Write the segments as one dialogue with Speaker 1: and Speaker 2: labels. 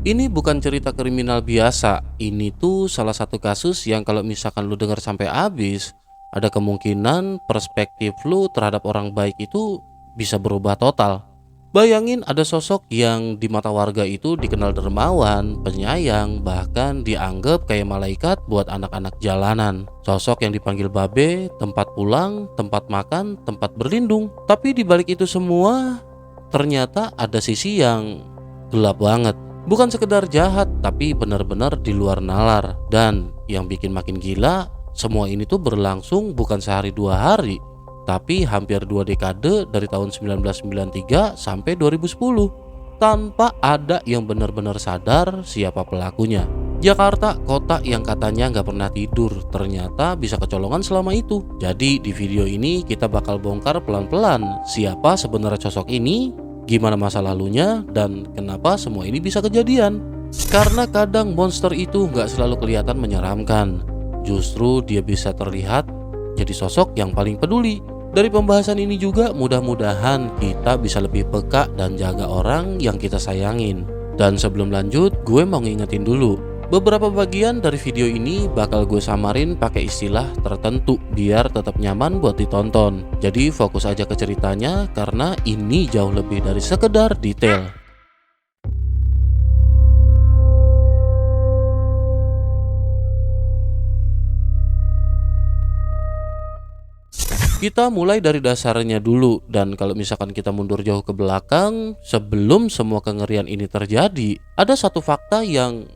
Speaker 1: Ini bukan cerita kriminal biasa. Ini tuh salah satu kasus yang kalau misalkan lu dengar sampai habis, ada kemungkinan perspektif lu terhadap orang baik itu bisa berubah total. Bayangin ada sosok yang di mata warga itu dikenal dermawan, penyayang, bahkan dianggap kayak malaikat buat anak-anak jalanan. Sosok yang dipanggil babe, tempat pulang, tempat makan, tempat berlindung. Tapi di balik itu semua, ternyata ada sisi yang gelap banget. Bukan sekedar jahat, tapi benar-benar di luar nalar. Dan yang bikin makin gila, semua ini tuh berlangsung bukan sehari dua hari, tapi hampir 2 dekade dari tahun 1993 sampai 2010. Tanpa ada yang benar-benar sadar siapa pelakunya. Jakarta, kota yang katanya nggak pernah tidur, ternyata bisa kecolongan selama itu. Jadi di video ini kita bakal bongkar pelan-pelan siapa sebenarnya sosok ini, gimana masa lalunya, dan kenapa semua ini bisa kejadian. Karena kadang monster itu nggak selalu kelihatan menyeramkan. Justru dia bisa terlihat jadi sosok yang paling peduli. Dari pembahasan ini juga mudah-mudahan kita bisa lebih peka dan jaga orang yang kita sayangin. Dan sebelum lanjut, gue mau ngingetin dulu, beberapa bagian dari video ini bakal gue samarin pakai istilah tertentu biar tetap nyaman buat ditonton. Jadi fokus aja ke ceritanya karena ini jauh lebih dari sekedar detail. Kita mulai dari dasarnya dulu, dan kalau misalkan kita mundur jauh ke belakang, sebelum semua kengerian ini terjadi, ada satu fakta yang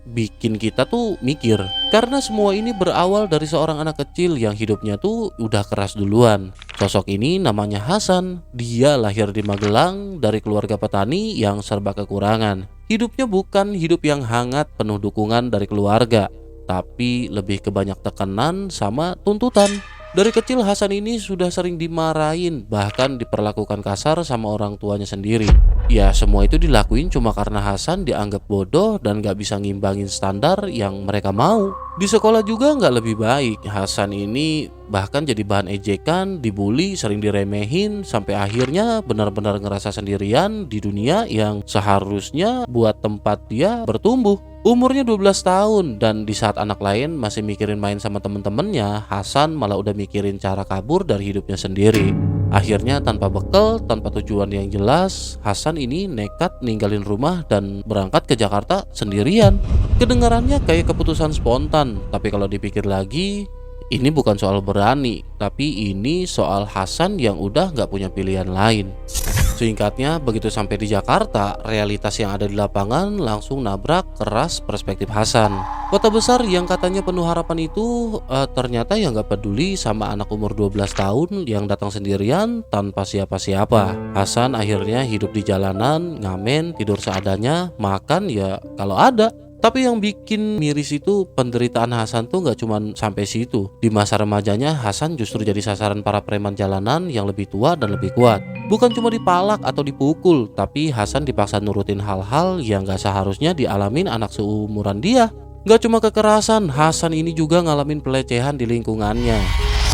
Speaker 1: bikin kita tuh mikir. Karena semua ini berawal dari seorang anak kecil yang hidupnya tuh udah keras duluan. Sosok ini namanya Hasan. Dia lahir di Magelang dari keluarga petani yang serba kekurangan. Hidupnya bukan hidup yang hangat penuh dukungan dari keluarga, tapi lebih ke banyak tekanan sama tuntutan. Dari kecil Hasan ini sudah sering dimarahin, bahkan diperlakukan kasar sama orang tuanya sendiri. Ya semua itu dilakuin cuma karena Hasan dianggap bodoh dan gak bisa ngimbangin standar yang mereka mau. Di sekolah juga gak lebih baik. Hasan ini bahkan jadi bahan ejekan, dibully, sering diremehin, sampai akhirnya benar-benar ngerasa sendirian di dunia yang seharusnya buat tempat dia bertumbuh. Umurnya 12 tahun dan di saat anak lain masih mikirin main sama temen-temennya, Hasan malah udah mikirin cara kabur dari hidupnya sendiri. Akhirnya tanpa bekal, tanpa tujuan yang jelas, Hasan ini nekat ninggalin rumah dan berangkat ke Jakarta sendirian. Kedengarannya kayak keputusan spontan, tapi kalau dipikir lagi, ini bukan soal berani, tapi ini soal Hasan yang udah gak punya pilihan lain. Singkatnya, begitu sampai di Jakarta, realitas yang ada di lapangan langsung nabrak keras perspektif Hasan. Kota besar yang katanya penuh harapan itu ternyata yang gak peduli sama anak umur 12 tahun yang datang sendirian tanpa siapa-siapa. Hasan akhirnya hidup di jalanan, ngamen, tidur seadanya, makan ya kalau ada. Tapi yang bikin miris itu penderitaan Hasan tuh gak cuman sampai situ. Di masa remajanya Hasan justru jadi sasaran para preman jalanan yang lebih tua dan lebih kuat. Bukan cuma dipalak atau dipukul, tapi Hasan dipaksa nurutin hal-hal yang gak seharusnya dialamin anak seumuran dia. Gak cuma kekerasan, Hasan ini juga ngalamin pelecehan di lingkungannya.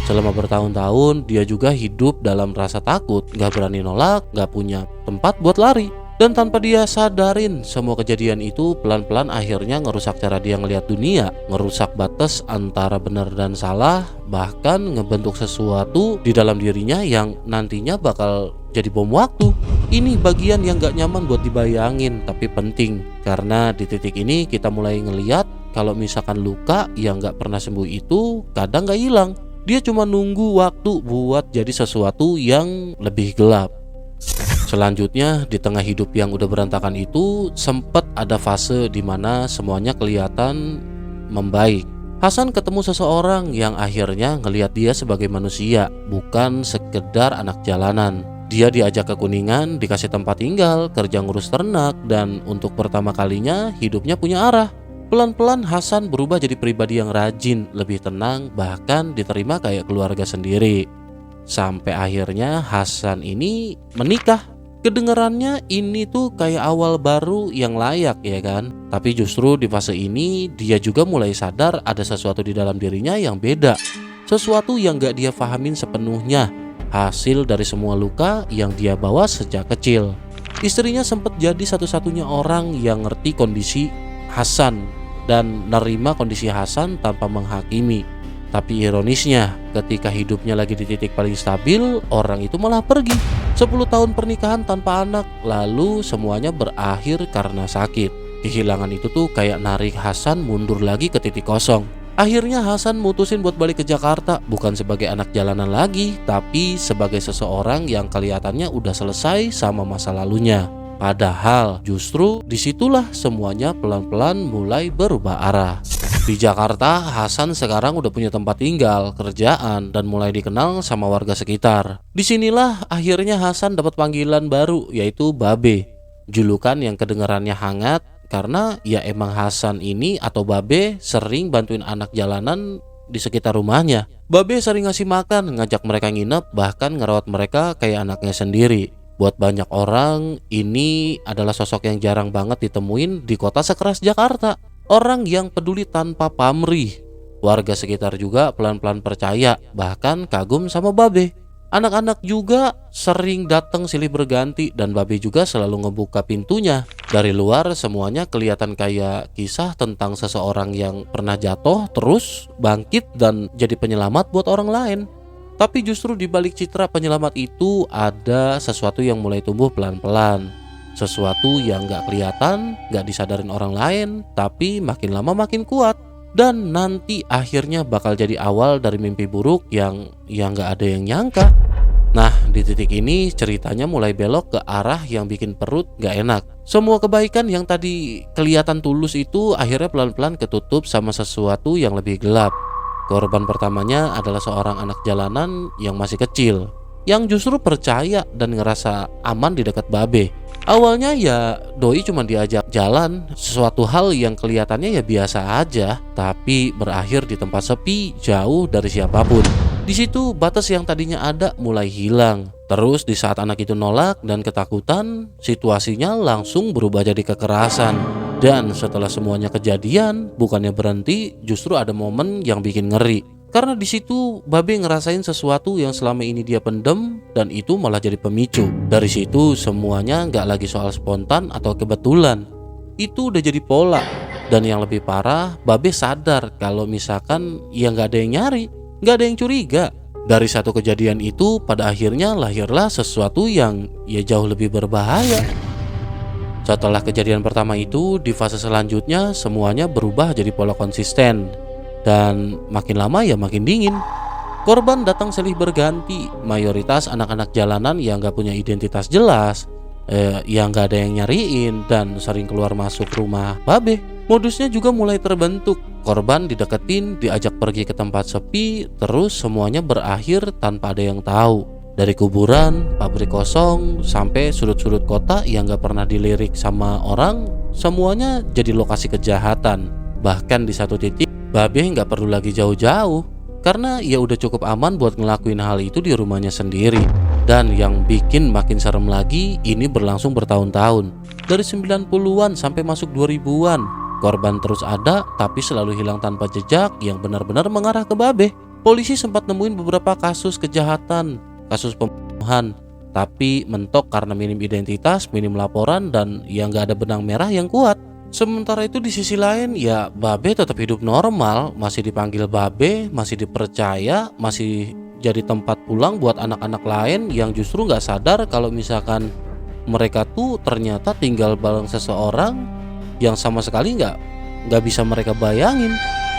Speaker 1: Selama bertahun-tahun dia juga hidup dalam rasa takut, gak berani nolak, gak punya tempat buat lari. Dan tanpa dia sadarin, semua kejadian itu pelan-pelan akhirnya ngerusak cara dia ngelihat dunia, ngerusak batas antara benar dan salah, bahkan ngebentuk sesuatu di dalam dirinya yang nantinya bakal jadi bom waktu. Ini bagian yang gak nyaman buat dibayangin, tapi penting. Karena di titik ini kita mulai ngeliat kalau misalkan luka yang gak pernah sembuh itu kadang gak hilang. Dia cuma nunggu waktu buat jadi sesuatu yang lebih gelap. Selanjutnya, di tengah hidup yang udah berantakan itu, sempat ada fase di mana semuanya kelihatan membaik. Hasan ketemu seseorang yang akhirnya ngelihat dia sebagai manusia, bukan sekedar anak jalanan. Dia diajak ke Kuningan, dikasih tempat tinggal, kerja ngurus ternak, dan untuk pertama kalinya hidupnya punya arah. Pelan-pelan Hasan berubah jadi pribadi yang rajin, lebih tenang, bahkan diterima kayak keluarga sendiri. Sampai akhirnya Hasan ini menikah. Kedengarannya ini tuh kayak awal baru yang layak ya kan. Tapi justru di fase ini dia juga mulai sadar ada sesuatu di dalam dirinya yang beda. Sesuatu yang gak dia pahamin sepenuhnya. Hasil dari semua luka yang dia bawa sejak kecil. Istrinya sempat jadi satu-satunya orang yang ngerti kondisi Hasan dan nerima kondisi Hasan tanpa menghakimi. Tapi ironisnya, ketika hidupnya lagi di titik paling stabil, orang itu malah pergi. 10 tahun pernikahan tanpa anak, lalu semuanya berakhir karena sakit. Kehilangan itu tuh kayak narik Hasan mundur lagi ke titik kosong. Akhirnya Hasan mutusin buat balik ke Jakarta, bukan sebagai anak jalanan lagi, tapi sebagai seseorang yang kelihatannya udah selesai sama masa lalunya. Padahal justru disitulah semuanya pelan-pelan mulai berubah arah. Di Jakarta, Hasan sekarang udah punya tempat tinggal, kerjaan, dan mulai dikenal sama warga sekitar. Disinilah akhirnya Hasan dapat panggilan baru, yaitu Babe. Julukan yang kedengarannya hangat karena ya emang Hasan ini atau Babe sering bantuin anak jalanan di sekitar rumahnya. Babe sering ngasih makan, ngajak mereka nginep, bahkan ngerawat mereka kayak anaknya sendiri. Buat banyak orang, ini adalah sosok yang jarang banget ditemuin di kota sekeras Jakarta. Orang yang peduli tanpa pamrih. Warga sekitar juga pelan-pelan percaya, bahkan kagum sama Babe. Anak-anak juga sering datang silih berganti dan Babe juga selalu ngebuka pintunya. Dari luar semuanya kelihatan kayak kisah tentang seseorang yang pernah jatuh, terus bangkit dan jadi penyelamat buat orang lain. Tapi justru di balik citra penyelamat itu ada sesuatu yang mulai tumbuh pelan-pelan. Sesuatu yang gak kelihatan, gak disadarin orang lain, tapi makin lama makin kuat. Dan nanti akhirnya bakal jadi awal dari mimpi buruk yang gak ada yang nyangka. Nah, di titik ini ceritanya mulai belok ke arah yang bikin perut gak enak. Semua kebaikan yang tadi kelihatan tulus itu akhirnya pelan-pelan ketutup sama sesuatu yang lebih gelap. Korban pertamanya adalah seorang anak jalanan yang masih kecil, yang justru percaya dan ngerasa aman di dekat Babe. Awalnya ya doi cuma diajak jalan, sesuatu hal yang kelihatannya ya biasa aja, tapi berakhir di tempat sepi jauh dari siapapun. Di situ batas yang tadinya ada mulai hilang. Terus di saat anak itu nolak dan ketakutan, situasinya langsung berubah jadi kekerasan. Dan setelah semuanya kejadian, bukannya berhenti, justru ada momen yang bikin ngeri. Karena di situ Babe ngerasain sesuatu yang selama ini dia pendem dan itu malah jadi pemicu. Dari situ semuanya nggak lagi soal spontan atau kebetulan. Itu udah jadi pola. Dan yang lebih parah, Babe sadar kalau misalkan ya nggak ada yang nyari, nggak ada yang curiga. Dari satu kejadian itu pada akhirnya lahirlah sesuatu yang ya jauh lebih berbahaya. Setelah kejadian pertama itu, di fase selanjutnya semuanya berubah jadi pola konsisten. Dan makin lama ya makin dingin. Korban datang silih berganti, mayoritas anak-anak jalanan yang gak punya identitas jelas, yang gak ada yang nyariin, dan sering keluar masuk rumah Babe. Modusnya juga mulai terbentuk. Korban dideketin, diajak pergi ke tempat sepi, terus semuanya berakhir tanpa ada yang tahu. Dari kuburan, pabrik kosong, sampai sudut-sudut kota yang gak pernah dilirik sama orang, semuanya jadi lokasi kejahatan. Bahkan di satu titik Babe nggak perlu lagi jauh-jauh karena ya udah cukup aman buat ngelakuin hal itu di rumahnya sendiri. Dan yang bikin makin serem lagi, ini berlangsung bertahun-tahun. Dari 90-an sampai masuk 2000-an, korban terus ada tapi selalu hilang tanpa jejak yang benar-benar mengarah ke Babe. Polisi sempat nemuin beberapa kasus kejahatan, kasus pembunuhan, tapi mentok karena minim identitas, minim laporan, dan ya nggak ada benang merah yang kuat. Sementara itu di sisi lain ya Babe tetap hidup normal, masih dipanggil Babe, masih dipercaya, masih jadi tempat pulang buat anak-anak lain yang justru nggak sadar kalau misalkan mereka tuh ternyata tinggal bareng seseorang yang sama sekali nggak bisa mereka bayangin.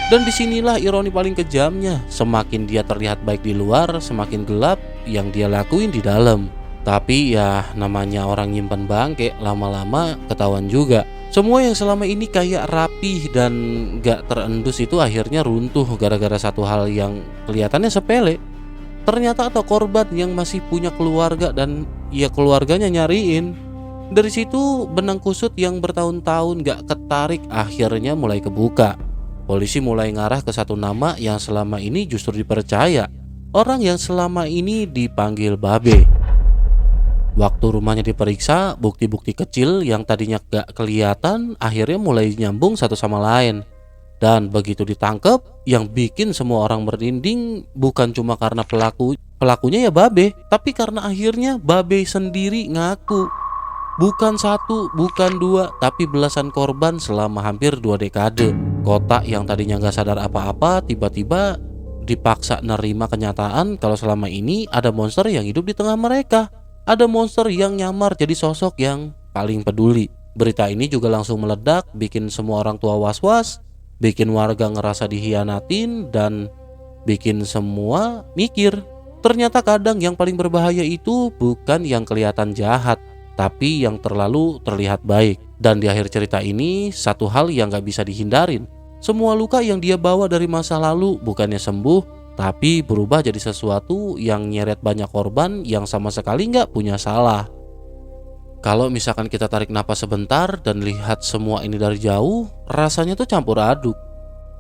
Speaker 1: Dan disinilah ironi paling kejamnya, semakin dia terlihat baik di luar, semakin gelap yang dia lakuin di dalam. Tapi ya namanya orang nyimpen bangke, lama-lama ketahuan juga. Semua yang selama ini kayak rapih dan gak terendus itu akhirnya runtuh gara-gara satu hal yang kelihatannya sepele. Ternyata ada korban yang masih punya keluarga dan ya keluarganya nyariin. Dari situ benang kusut yang bertahun-tahun gak ketarik akhirnya mulai kebuka. Polisi mulai ngarah ke satu nama yang selama ini justru dipercaya. Orang yang selama ini dipanggil Babe. Waktu rumahnya diperiksa, bukti-bukti kecil yang tadinya gak kelihatan akhirnya mulai nyambung satu sama lain. Dan begitu ditangkap, yang bikin semua orang merinding bukan cuma karena pelakunya ya Babe, tapi karena akhirnya Babe sendiri ngaku. Bukan satu, bukan dua, tapi belasan korban selama hampir 2 dekade. Kota yang tadinya gak sadar apa-apa tiba-tiba dipaksa nerima kenyataan kalau selama ini ada monster yang hidup di tengah mereka. Ada monster yang nyamar jadi sosok yang paling peduli. Berita ini juga langsung meledak, bikin semua orang tua was-was, bikin warga ngerasa dihianatin, dan bikin semua mikir. Ternyata kadang yang paling berbahaya itu bukan yang kelihatan jahat, tapi yang terlalu terlihat baik. Dan di akhir cerita ini, satu hal yang gak bisa dihindarin. Semua luka yang dia bawa dari masa lalu bukannya sembuh, tapi berubah jadi sesuatu yang nyeret banyak korban yang sama sekali gak punya salah. Kalau misalkan kita tarik napas sebentar dan lihat semua ini dari jauh, rasanya tuh campur aduk.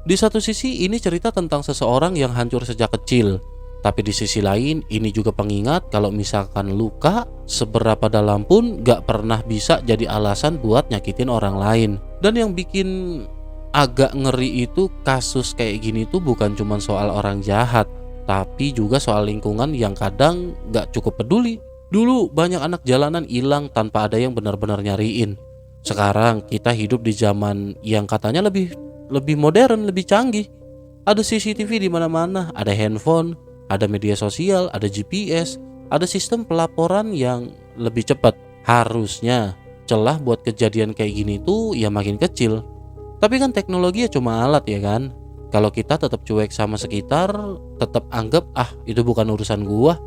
Speaker 1: Di satu sisi ini cerita tentang seseorang yang hancur sejak kecil, tapi di sisi lain ini juga pengingat kalau misalkan luka seberapa dalam pun gak pernah bisa jadi alasan buat nyakitin orang lain. Dan yang bikin agak ngeri itu kasus kayak gini tuh bukan cuma soal orang jahat, tapi juga soal lingkungan yang kadang gak cukup peduli. Dulu banyak anak jalanan hilang tanpa ada yang benar-benar nyariin. Sekarang kita hidup di zaman yang katanya lebih modern, lebih canggih. Ada CCTV di mana-mana, ada handphone, ada media sosial, ada GPS, ada sistem pelaporan yang lebih cepat. Harusnya celah buat kejadian kayak gini tuh ya makin kecil. Tapi kan teknologi ya cuma alat ya kan. Kalau kita tetap cuek sama sekitar, tetap anggap itu bukan urusan gua,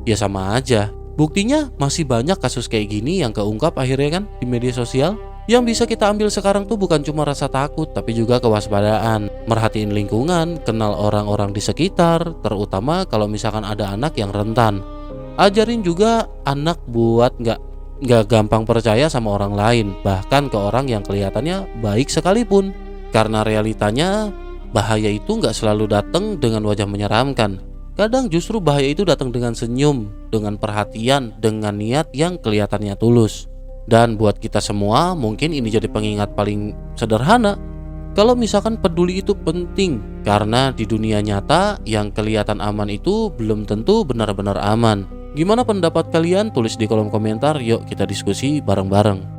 Speaker 1: ya sama aja. Buktinya masih banyak kasus kayak gini yang keungkap akhirnya kan di media sosial. Yang bisa kita ambil sekarang tuh bukan cuma rasa takut, tapi juga kewaspadaan, merhatiin lingkungan, kenal orang-orang di sekitar, terutama kalau misalkan ada anak yang rentan. Ajarin juga anak buat nggak gampang percaya sama orang lain, bahkan ke orang yang kelihatannya baik sekalipun. Karena realitanya bahaya itu nggak selalu datang dengan wajah menyeramkan. Kadang justru bahaya itu datang dengan senyum, dengan perhatian, dengan niat yang kelihatannya tulus. Dan buat kita semua mungkin ini jadi pengingat paling sederhana. Kalau misalkan peduli itu penting, karena di dunia nyata yang kelihatan aman itu belum tentu benar-benar aman. Gimana pendapat kalian? Tulis di kolom komentar, yuk kita diskusi bareng-bareng.